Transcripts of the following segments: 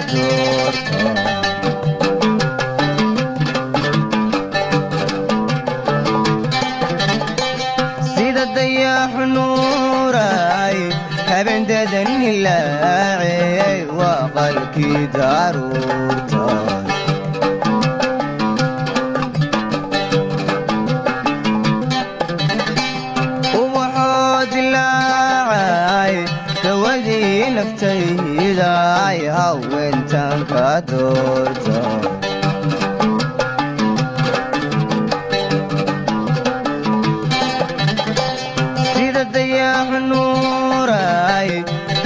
doorta sida dayax nuuray habeendadan ilaacay waa qalkii daruurta naftaydaay haweentan ka doorta sida dayax nuuray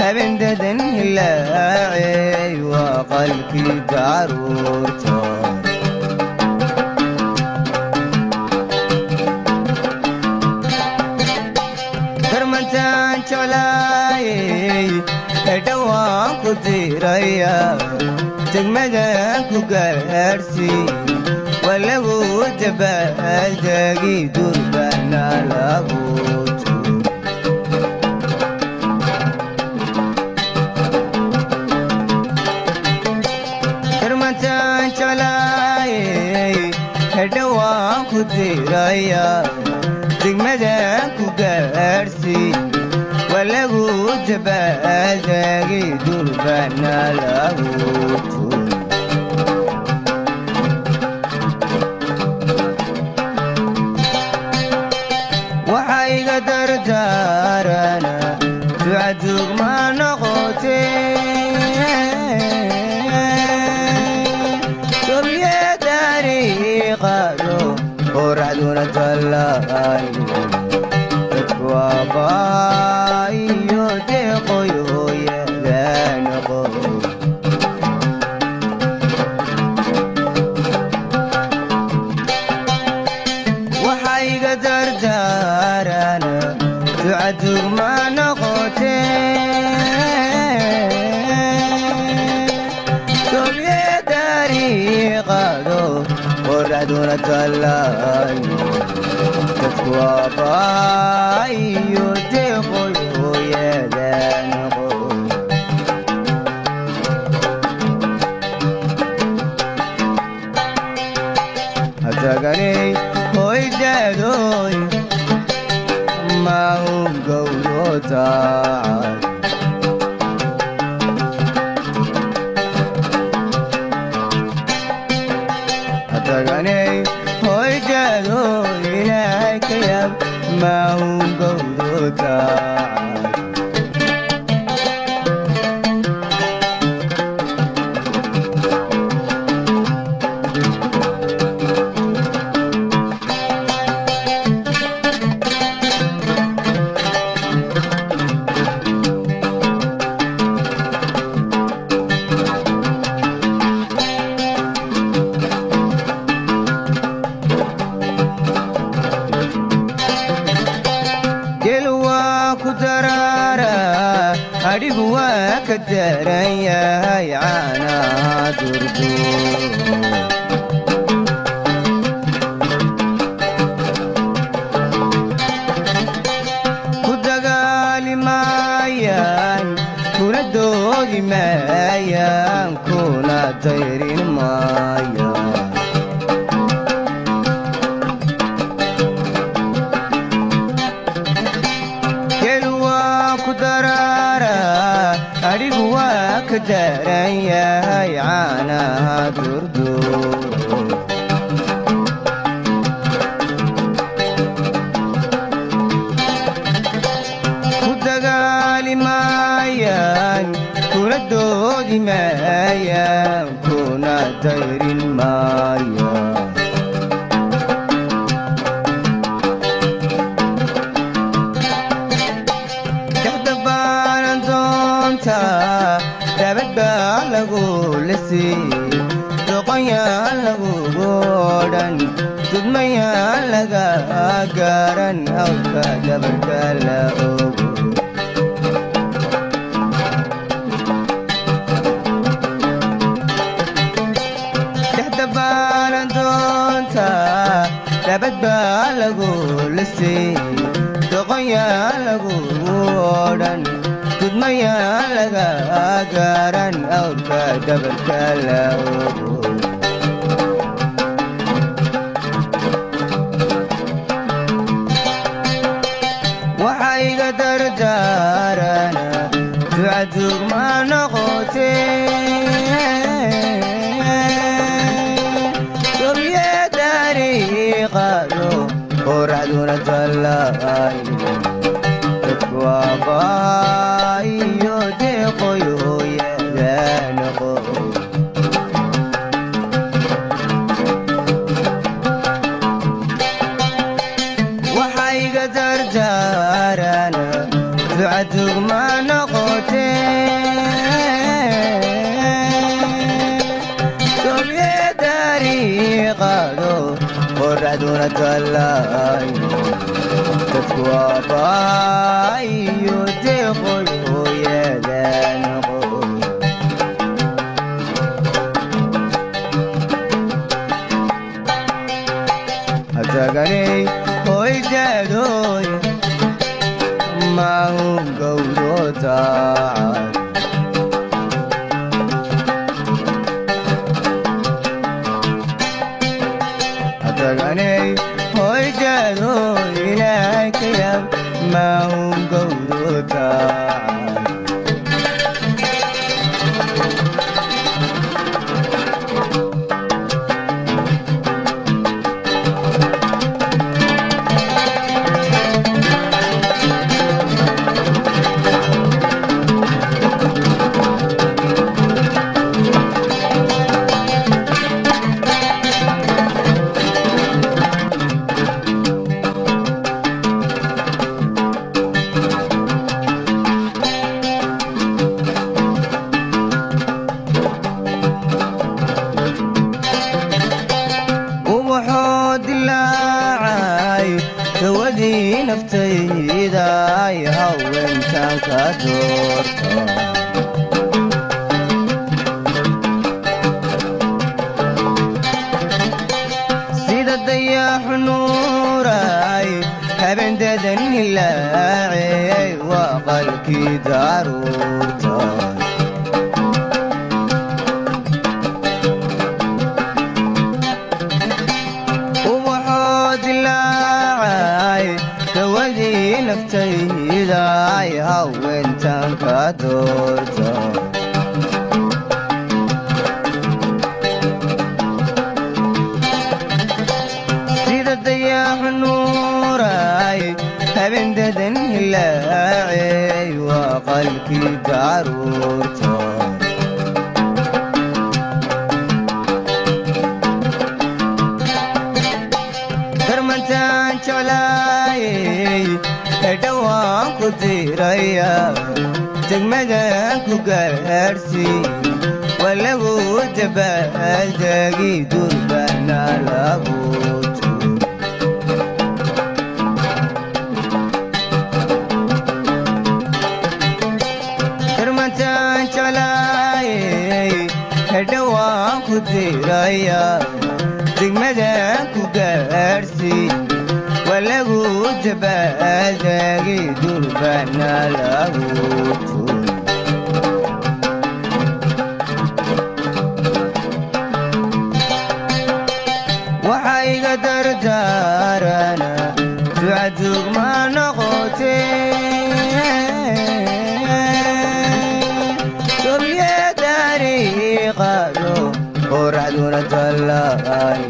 habeendadan hilaacay waa qalkii daruurta darmantaan jeclaayay dhawaan ku diraya degmadan ku gaadhsii waa lagu dabaaldegi durbana lagu tuur darmantaan jeclaayay dhawaan ku diraya degmadan ku gaadhsii walagu dabaaldegi durbana lagu tuur waxaa iga dardaarana ducadug ma noqotee tobye dariiqado qoraxduna tallaayo dadkuwabaayo deeqoyhooyadanoqo waxaa iga dardaarana ducadug ma noqotee tobye dariiqado qoraxduna tallaayo dadkuwabaayo deeqoyhooyadanoqo hataganay hoydaadoy mau gowrotaacay hataganay hoydaadoy ilaahay ka yaab mau gowrotaacay adhigu waa ka daran yahay caanaha durduur ku dagaali maayaan kuna doodi maayaan kuna dayrin maayaan adhigu waa ka daran yahay caanaha durduur ku dagaali maayaan kuna doodi maayaan kuna dayrin maayaan dabad baa lagu lisii doqonyaan lagugu odhan tudmayaan laga gaaran hawlka dabarka la ogo dabad baa lagu lisii doqonyaa lagugu odhan dudmayaa laga gaaran awrka dabarka la ogo waxa iga dardaarana ducadug ma noqotee sobye dariiqado qoraxduna tallaay dadku aabaayo deeqoyooyada noqo waxa iga dardaarana ducadug ma noqotee sobye dariiqado qoraxduna tallaay dadku aabaayo deeqoyooyada noqo hataganay hoydaadoy maahun gowdo taacad hataganay hoydaadoy ilaahay ka yab maahun gowdo taacad dawadii naftayda ay haweentaan ka doorto sida dayaxu nuuray habeendadan hilaacey waa qalkii daruurta dawadii naftayda ay haweentaan ka doorto sida dayaxu nuuray habeendadan hilaacey waa qalkii daruurta darmantaan jeclaayey edhowaan ku diraya degmadan ku gaadhsii waa lagu dabaaldegi durbana lagu tuur darmantaan jeclaayey edhowaan ku diraya degmadan ku gaadhsii waa lagu dabaaldegi durbana lagu tuur waxa iga dardaarana ducadug ma noqotee sobye dariiqado qoraxduna tallaay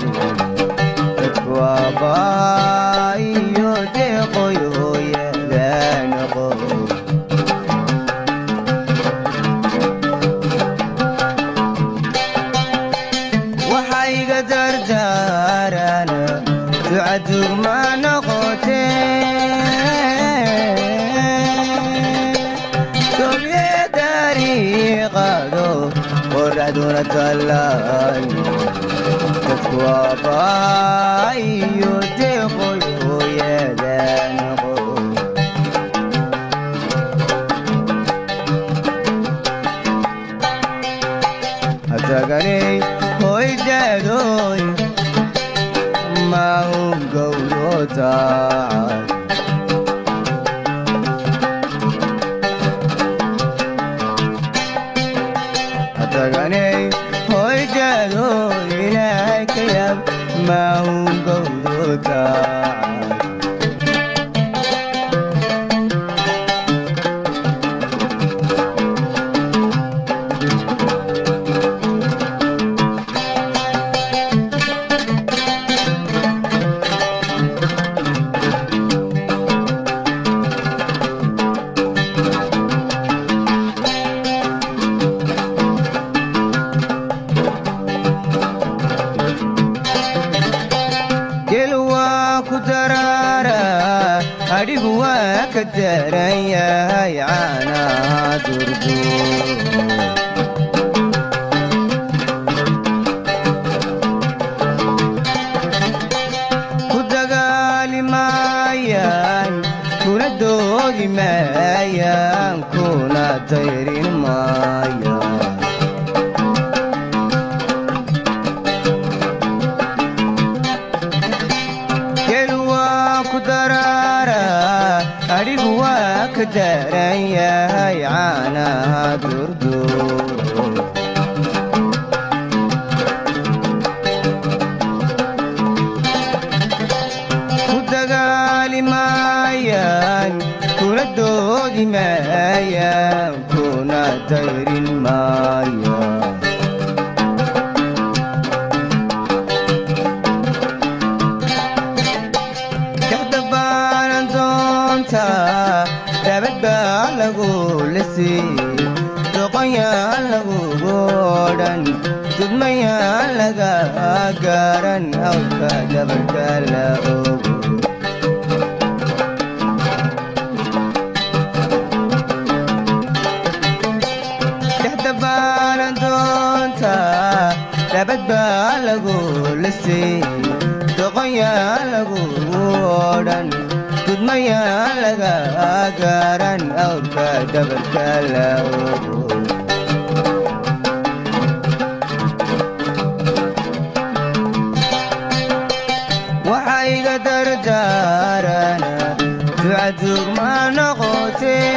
dadku aabaayo deeqoyooyada noqo waxa iga dardaarana ducadug ma noqotee sobye dariiqado qoraxduna tallaay dadku aabaayo deeqoyooyada noqo hataganay hoydaadoy maahun gowdo taacad adhigu waa ka daran yahay caanaha durduur ku dagaali maayaan kuna doodi maayaan kuna dayrin maayaan adhigu waa ka daran yahay caanaha durduur ku dagaali maayaan kuna doodi maayaan kuna dayrin maayaan dabad baa lagu lisii doqonyaan lagugu odhan dudmayaan laga garan hawlka dabarka la ogo dhexda baanan doonta dabad baa lagu lisii doqonyaan lagugu odhan dudmayaan laga garan awrka dabarka la ogo waxa iga dardaarana ducadug ma noqotee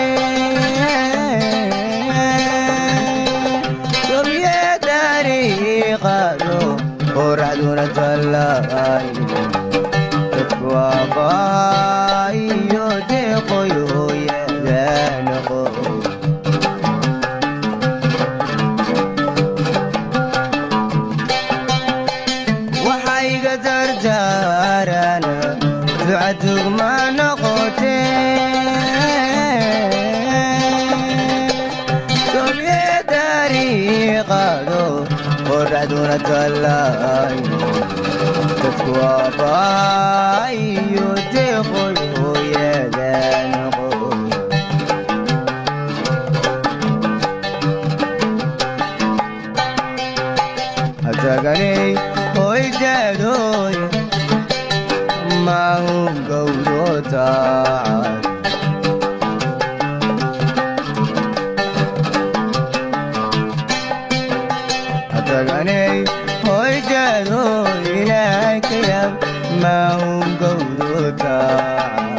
sobiye dariiqado qoraxduna tallaay dadku abaayo deeqoyoyadanoqo waxa iga dardaarana ducadug ma noqotee sobiye dariiqado qoraxduna tallaayo dadku abaayo deeqoyoyadanoqo hataganey hoydaadoy mahun gowdo taacad hataganey hoydaadoy ilaakayab mahun gowdo taacad